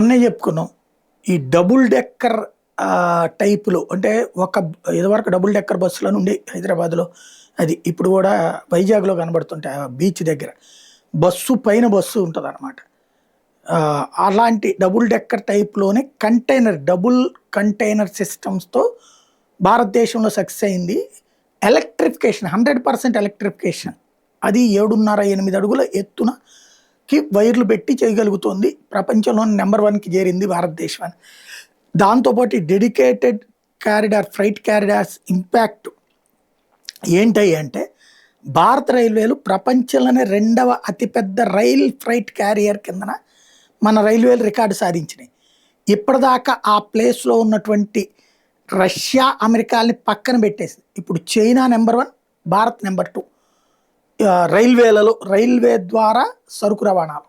మొన్నే చెప్పుకున్నాం. ఈ డబుల్ డెక్కర్ టైపులో అంటే ఇదివరకు డబుల్ డెక్కర్ బస్సులను ఉండే హైదరాబాద్‌లో. అది ఇప్పుడు కూడా వైజాగ్‌లో కనబడుతుంటాయి. ఆ బీచ్ దగ్గర. బస్సు పైన బస్సు ఉంటదనమాట. అలాంటి డబుల్ డెక్కర్ టైప్‌లోనే డబుల్ కంటైనర్ సిస్టమ్స్‌తో భారతదేశంలో సక్సెస్ అయింది. Electrification 100% electrification. అది 7.5, 8 అడుగుల ఎత్తునకి వైర్లు పెట్టి చేయగలుగుతోంది. ప్రపంచంలోనే నంబర్ 1కి చేరింది భారతదేశం అని. దాంతోపాటు డెడికేటెడ్ ఫ్రైట్ కారిడార్స్ ఇంపాక్ట్ ఏంటయ్యి అంటే, భారత రైల్వేలు ప్రపంచంలోనే 2వ అతిపెద్ద ఫ్రైట్ క్యారియర్ కిందన మన రైల్వేలు రికార్డు సాధించినాయి. ఇప్పటిదాకా ఆ ప్లేస్‌లో ఉన్నటువంటి రష్యా, అమెరికాలని పక్కన పెట్టేసింది. ఇప్పుడు China number 1, Bharat number 2 railway ద్వారా సరుకు రవాణాలో.